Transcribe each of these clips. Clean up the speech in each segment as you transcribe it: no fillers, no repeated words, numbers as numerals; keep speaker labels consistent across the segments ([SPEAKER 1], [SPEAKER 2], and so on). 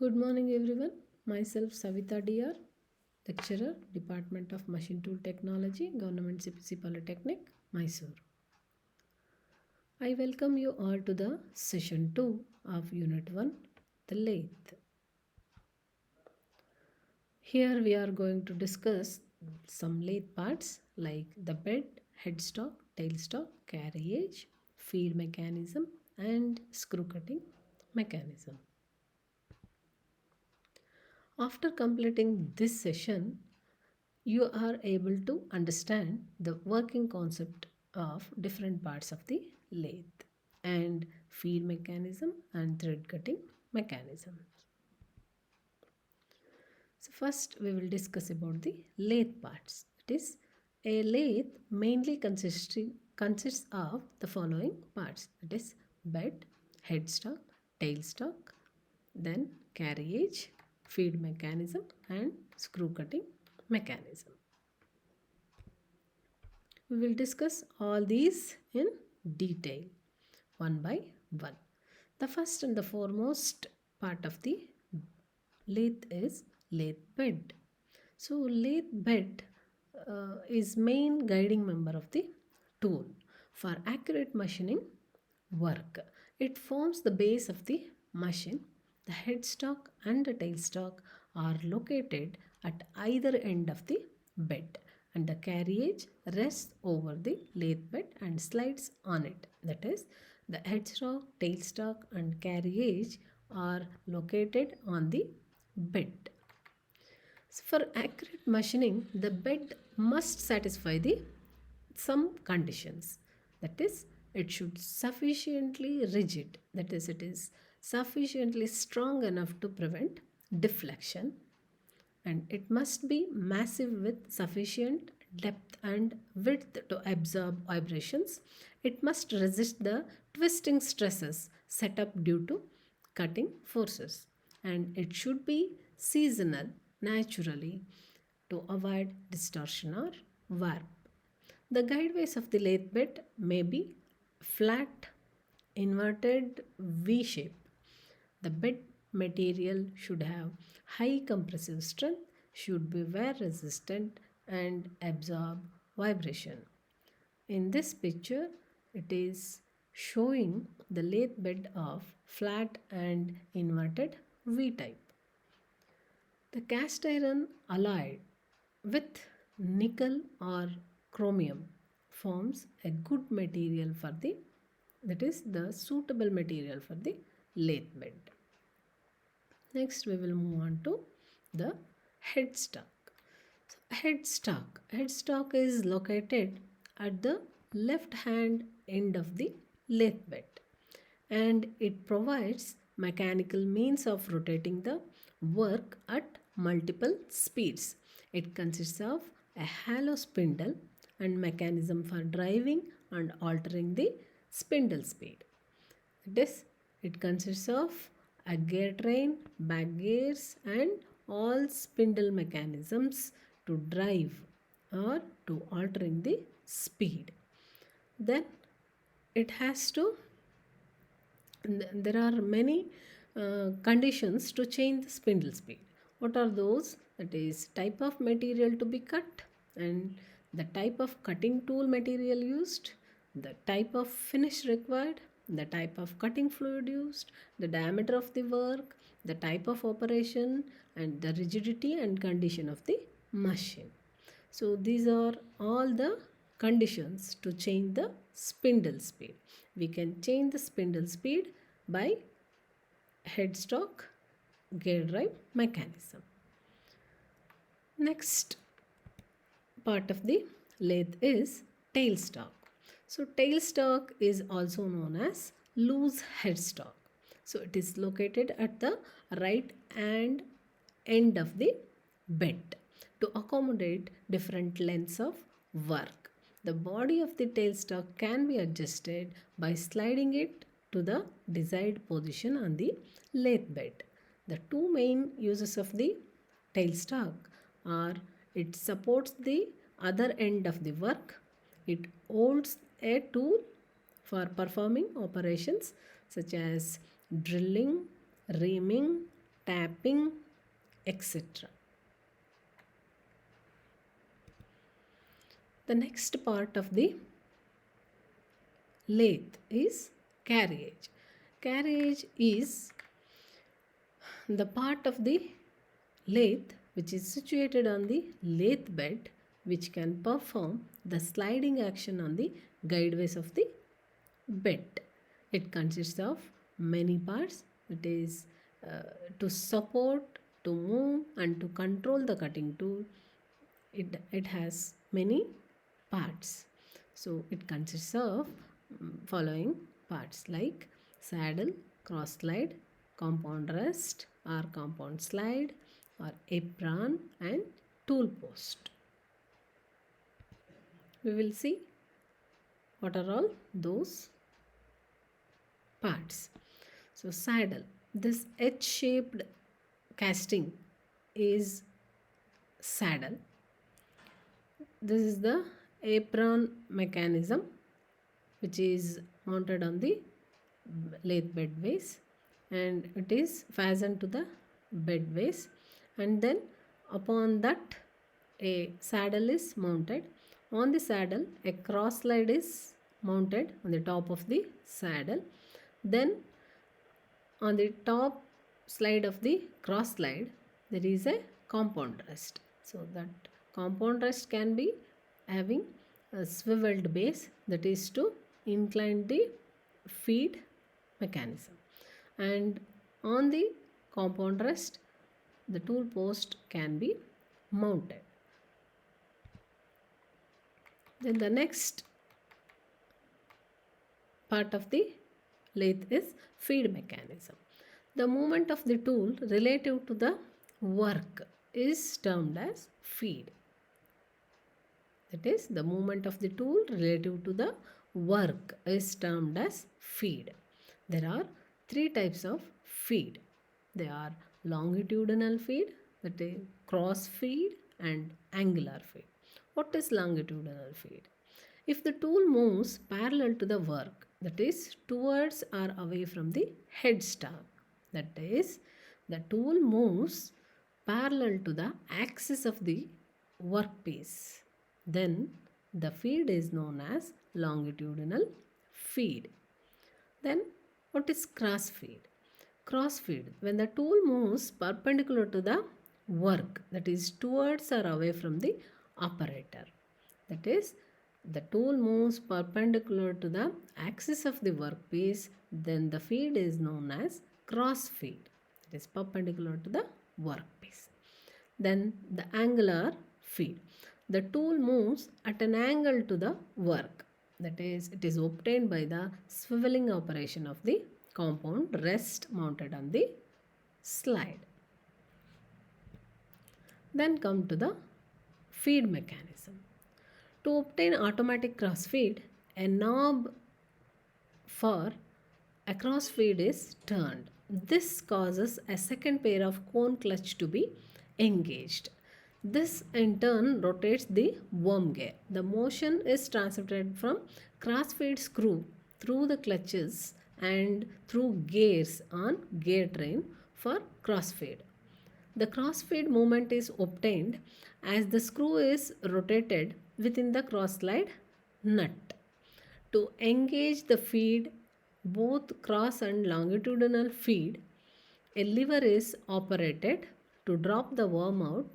[SPEAKER 1] Good morning, everyone. Myself, Savita DR, lecturer, Department of Machine Tool Technology, Government CPC Polytechnic, Mysore. I welcome you all to the session 2 of Unit 1, the lathe. Here we are going to discuss some lathe parts like the bed, headstock, tailstock, carriage, feed mechanism, and screw cutting mechanism. After completing this session, you are able to understand the working concept of different parts of the lathe and feed mechanism and thread cutting mechanism. So first we will discuss about the lathe parts. It is a lathe mainly consists of the following parts. It is bed, headstock, tailstock, then carriage, feed mechanism and screw cutting mechanism. We will discuss all these in detail one by one. The first and the foremost part of the lathe is lathe bed. So lathe bed is main guiding member of the tool for accurate machining work. It forms the base of the machine. The headstock and the tailstock are located at either end of the bed and the carriage rests over the lathe bed and slides on it. That is, the headstock, tailstock and carriage are located on the bed. So for accurate machining, the bed must satisfy the some conditions. That is, it should sufficiently rigid. That is, it is sufficiently strong enough to prevent deflection, and it must be massive with sufficient depth and width to absorb vibrations. It must resist the twisting stresses set up due to cutting forces, and it should be seasonal naturally to avoid distortion or warp. The guideways of the lathe bed may be flat, inverted V shape. The bed material should have high compressive strength, should be wear resistant and absorb vibration. In this picture, it is showing the lathe bed of flat and inverted V type. The cast iron alloyed with nickel or chromium forms a good material for the, that is the suitable material for the lathe bed. Next we will move on to the headstock. Headstock is located at the left hand end of the lathe bed and it provides mechanical means of rotating the work at multiple speeds. It consists of a hollow spindle and mechanism for driving and altering the spindle speed. It consists of a gear train, back gears and all spindle mechanisms to drive or to altering the speed. Then it has to, there are many conditions to change the spindle speed. What are those? That is type of material to be cut and the type of cutting tool material used, the type of finish required, the type of cutting fluid used, the diameter of the work, the type of operation and the rigidity and condition of the machine. So these are all the conditions to change the spindle speed. We can change the spindle speed by headstock gear drive mechanism. Next part of the lathe is tailstock. So tailstock is also known as loose headstock. So it is located at the right hand end of the bed to accommodate different lengths of work. The body of the tailstock can be adjusted by sliding it to the desired position on the lathe bed. The two main uses of the tailstock are it supports the other end of the work, it holds a tool for performing operations such as drilling, reaming, tapping, etc. The next part of the lathe is carriage. Carriage is the part of the lathe which is situated on the lathe bed, which can perform the sliding action on the guideways of the bed. It consists of many parts. It is to support, to move, and to control the cutting tool. It has many parts. So it consists of following parts like saddle, cross slide, compound rest or compound slide, or apron, and tool post. We will see what are all those parts. So saddle, this H-shaped casting is saddle. This is the apron mechanism which is mounted on the lathe bedways, and it is fastened to the bedways, and then upon that a saddle is mounted. On the saddle a cross slide is mounted on the top of the saddle. Then on the top slide of the cross slide there is a compound rest. So that compound rest can be having a swiveled base, that is to incline the feed mechanism. And on the compound rest the tool post can be mounted. Then the next part of the lathe is feed mechanism. The movement of the tool relative to the work is termed as feed. That is, the movement of the tool relative to the work is termed as feed. There are three types of feed. They are longitudinal feed, that is cross feed, and angular feed. What is longitudinal feed? If the tool moves parallel to the work, that is towards or away from the headstock, that is the tool moves parallel to the axis of the workpiece, then the feed is known as longitudinal feed. Then what is cross feed? Cross feed, when the tool moves perpendicular to the work, that is towards or away from the operator. That is, the tool moves perpendicular to the axis of the workpiece, then the feed is known as cross feed. It is perpendicular to the workpiece. Then the angular feed. The tool moves at an angle to the work. That is, it is obtained by the swiveling operation of the compound rest mounted on the slide. Then come to the feed mechanism. To obtain automatic cross feed, a knob for a cross feed is turned. This causes a second pair of cone clutch to be engaged. This in turn rotates the worm gear. The motion is transmitted from cross feed screw through the clutches and through gears on gear train for cross feed. The cross feed movement is obtained as the screw is rotated within the cross slide nut. To engage the feed, both cross and longitudinal feed, a lever is operated to drop the worm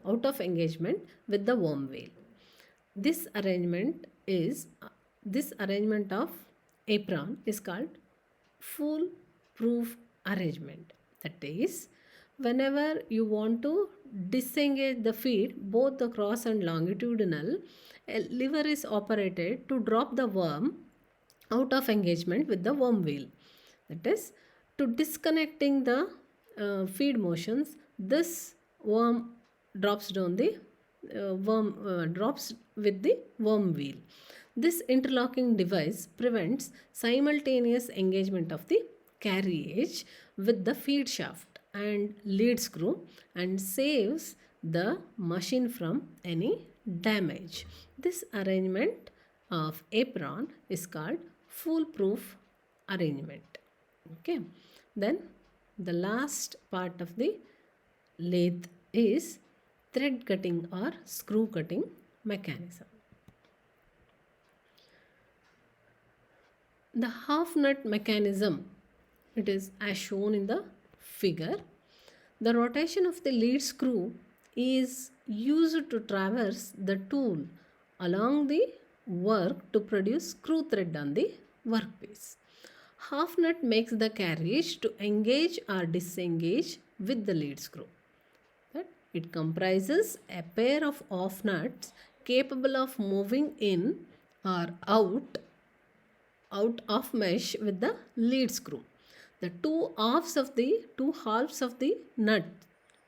[SPEAKER 1] out of engagement with the worm wheel. This arrangement of apron is called foolproof arrangement. That is, whenever you want to disengage the feed, both the cross and longitudinal, a lever is operated to drop the worm out of engagement with the worm wheel. That is, to disconnecting the feed motions, this worm drops with the worm wheel. This interlocking device prevents simultaneous engagement of the carriage with the feed shaft and lead screw and saves the machine from any damage. This arrangement of apron is called foolproof arrangement. Okay, then the last part of the lathe is thread cutting or screw cutting mechanism. The half nut mechanism, it is as shown in the figure. The rotation of the lead screw is used to traverse the tool along the work to produce screw thread on the workpiece. Half nut makes the carriage to engage or disengage with the lead screw. That it comprises a pair of off nuts capable of moving in or out of mesh with the lead screw. The two halves of the nut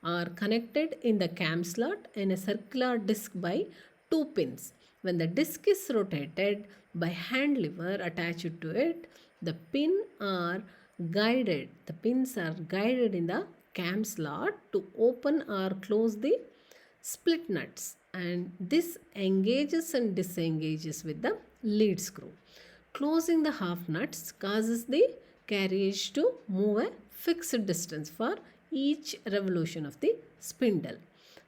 [SPEAKER 1] are connected in the cam slot in a circular disc by two pins. When the disc is rotated by hand lever attached to it, the pins are guided in the cam slot to open or close the split nuts, and this engages and disengages with the lead screw. Closing the half nuts causes the carriage to move a fixed distance for each revolution of the spindle.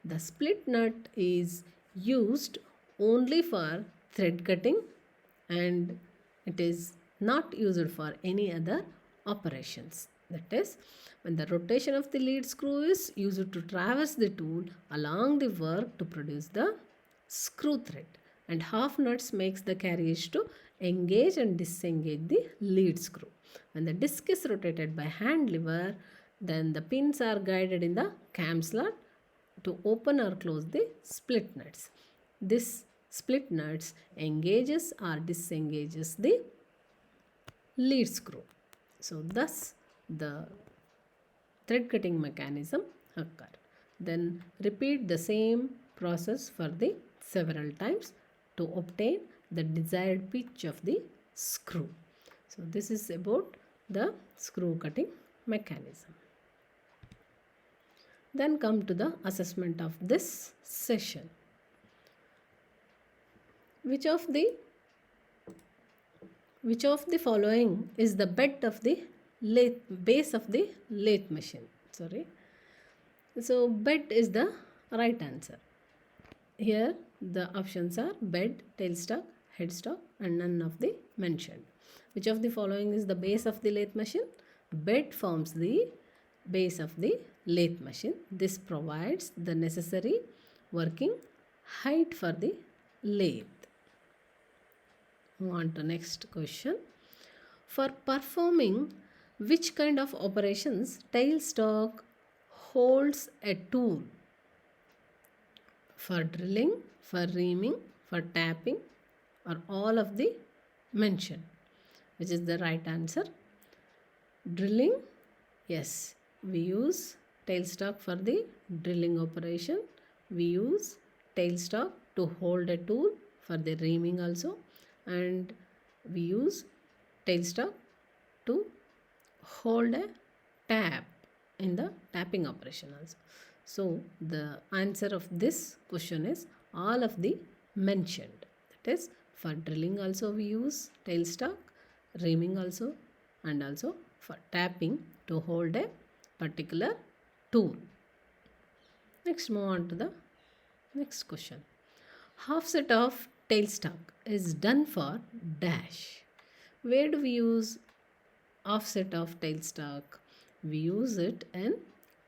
[SPEAKER 1] The split nut is used only for thread cutting and it is not used for any other operations. That is, when the rotation of the lead screw is used to traverse the tool along the work to produce the screw thread, and half nuts makes the carriage to engage and disengage the lead screw. When the disc is rotated by hand lever, then the pins are guided in the cam slot to open or close the split nuts. This split nuts engages or disengages the lead screw. So thus the thread cutting mechanism occur. Then repeat the same process for the several times to obtain the desired pitch of the screw. So this is about the screw cutting mechanism. Then come to the assessment of this session. Which of the following is the bed of the base of the lathe machine? So bed is the right answer. Here the options are bed, tailstock, headstock and none of the mentioned. Which of the following is the base of the lathe machine? Bed forms the base of the lathe machine. This provides the necessary working height for the lathe. Move on to next question. For performing which kind of operations tailstock holds a tool? For drilling, for reaming, for tapping or all of the mentioned? Which is the right answer? Drilling, yes, we use tailstock for the drilling operation. We use tailstock to hold a tool for the reaming also, and we use tailstock to hold a tap in the tapping operation also. So the answer of this question is all of the mentioned. That is, for drilling also we use tailstock, reaming also, and also for tapping to hold a particular tool. Next, move on to the next question. Half set of tailstock is done for dash. Where do we use offset of tailstock? We use it in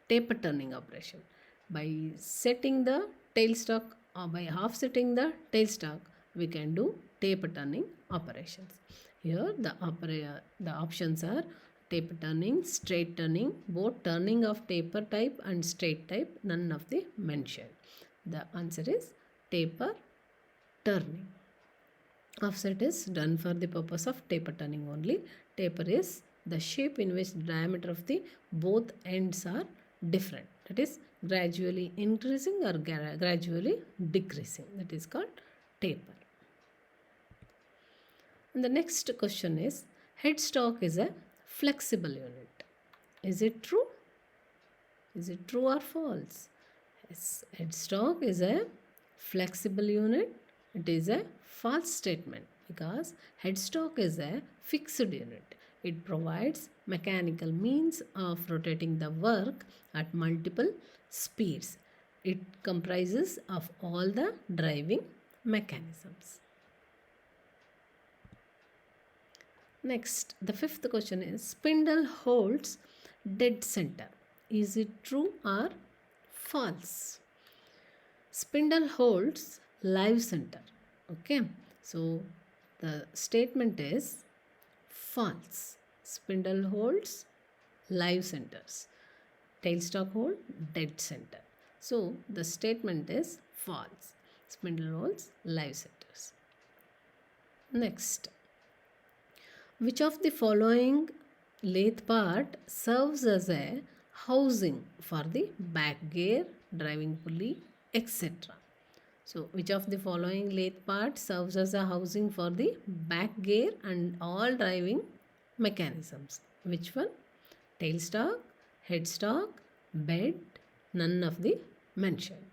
[SPEAKER 1] taper turning operation. By setting the tailstock or by offsetting the tailstock, we can do taper turning operations. Here the options are taper turning, straight turning, both turning of taper type and straight type, none of the mentioned. The answer is taper turning. Offset is done for the purpose of taper turning only. Taper is the shape in which the diameter of the both ends are different. That is gradually increasing or gradually decreasing. That is called taper. And the next question is, headstock is a flexible unit. Is it true? Is it true or false? Yes, headstock is a flexible unit. It is a false statement because headstock is a fixed unit. It provides mechanical means of rotating the work at multiple speeds. It comprises of all the driving mechanisms. Next, the fifth question is spindle holds dead center. Is it true or false? Spindle holds live center. Okay, so the statement is false. Spindle holds live centers. Tailstock hold dead center. So the statement is false. Spindle holds live centers. Next, which of the following lathe part serves as a housing for the back gear, driving pulley, etc.? So, which of the following lathe part serves as a housing for the back gear and all driving mechanisms? Which one? Tailstock, headstock, bed, none of the mentioned.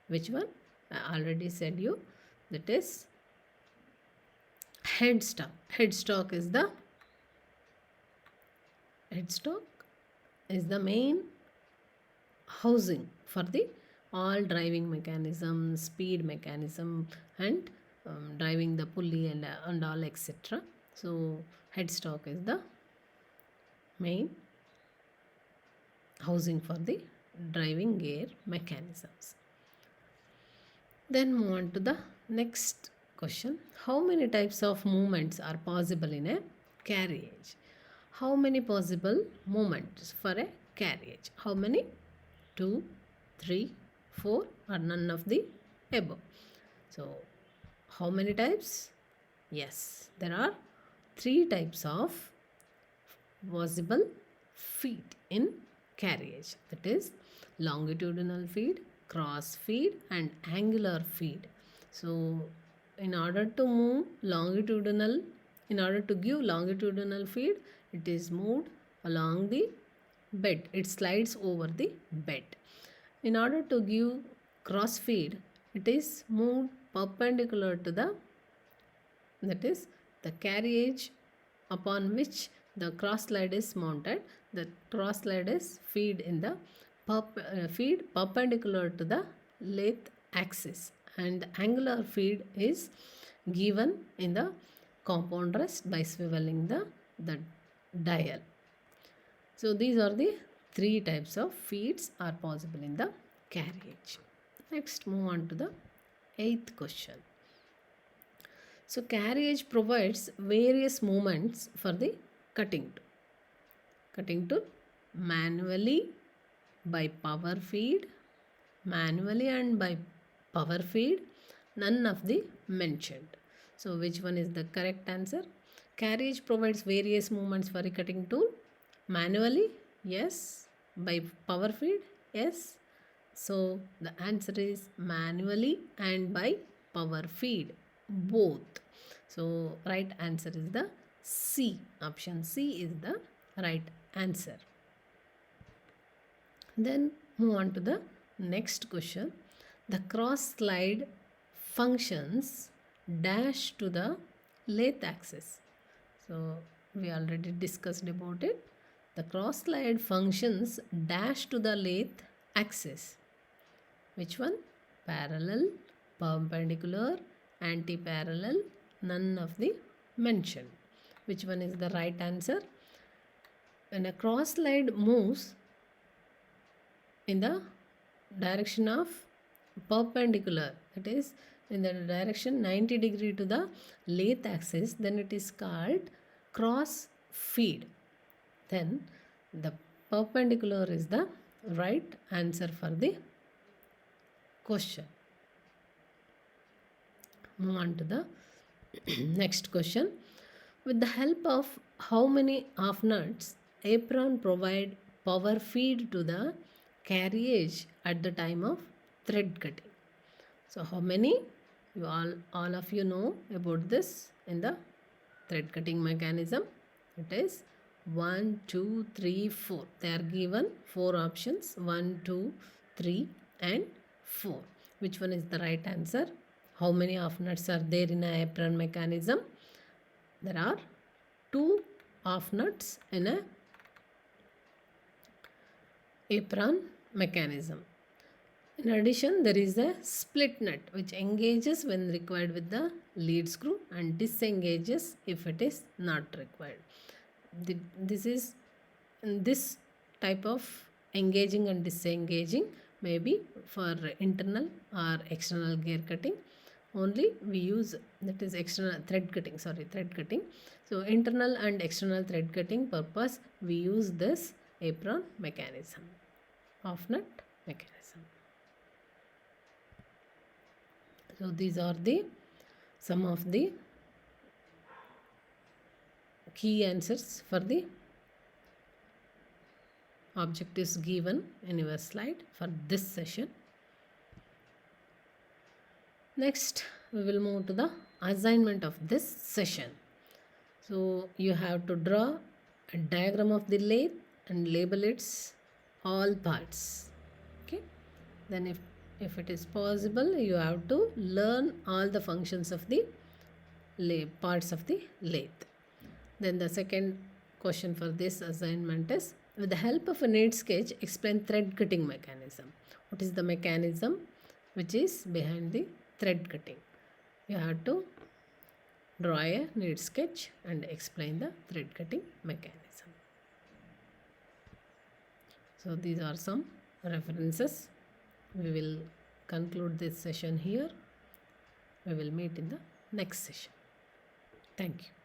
[SPEAKER 1] Which one? I already said you, that is headstock. Headstock is the main housing for the all driving mechanism, speed mechanism, and driving the pulley and all etc. So headstock is the main housing for the driving gear mechanisms. Then move on to the next question. How many types of movements are possible in a carriage? How many possible movements for a carriage? How many? 2, 3, 4 or none of the above? So how many types? Yes, there are 3 types of possible feed in carriage, that is longitudinal feed, cross feed and angular feed. So in order to give longitudinal feed, it is moved along the bed, it slides over the bed. In order to give cross feed, it is moved perpendicular to the, that is the carriage upon which the cross slide is mounted. The cross slide is feed in the feed perpendicular to the lathe axis, and the angular feed is given in the compound rest by swiveling the dial. So these are the 3 types of feeds are possible in the carriage. Next, move on to the 8th question. So carriage provides various movements for the cutting tool. Cutting tool manually, by power feed, manually and by power feed, none of the mentioned. So which one is the correct answer? Carriage provides various movements for a cutting tool. Manually, yes. By power feed, yes. So the answer is manually and by power feed, both. So right answer is the C. Option C is the right answer. Then move on to the next question. The cross slide functions dash to the lathe axis. So we already discussed about it. The cross slide functions dash to the lathe axis. Which one? Parallel, perpendicular, anti-parallel, none of the mentioned. Which one is the right answer? When a cross slide moves in the direction of perpendicular, that is in the direction 90 degree to the lathe axis, then it is called cross feed. Then the perpendicular is the right answer for the question. Move on to the next question. With the help of how many half nuts apron provide power feed to the carriage at the time of thread cutting? So how many? You all of you know about this in the thread cutting mechanism. It is 1, 2, 3, 4. They are given 4 options: 1, 2, 3 and 4. Which one is the right answer? How many half nuts are there in a apron mechanism? There are 2 of nuts in a apron mechanism. In addition, there is a split nut which engages when required with the lead screw and disengages if it is not required. This type of engaging and disengaging may be for internal or external gear cutting. Only we use, that is external thread cutting, thread cutting. So internal and external thread cutting purpose we use this apron mechanism, off nut mechanism. So these are the some of the key answers for the objectives given in your slide for this session. Next, we will move to the assignment of this session. So you have to draw a diagram of the lathe and label its all parts. Okay. Then if it is possible, you have to learn all the functions of the parts of the lathe. Then the second question for this assignment is, with the help of a neat sketch, explain thread cutting mechanism. What is the mechanism which is behind the thread cutting? You have to draw a neat sketch and explain the thread cutting mechanism. So these are some references. We will conclude this session here. We will meet in the next session. Thank you.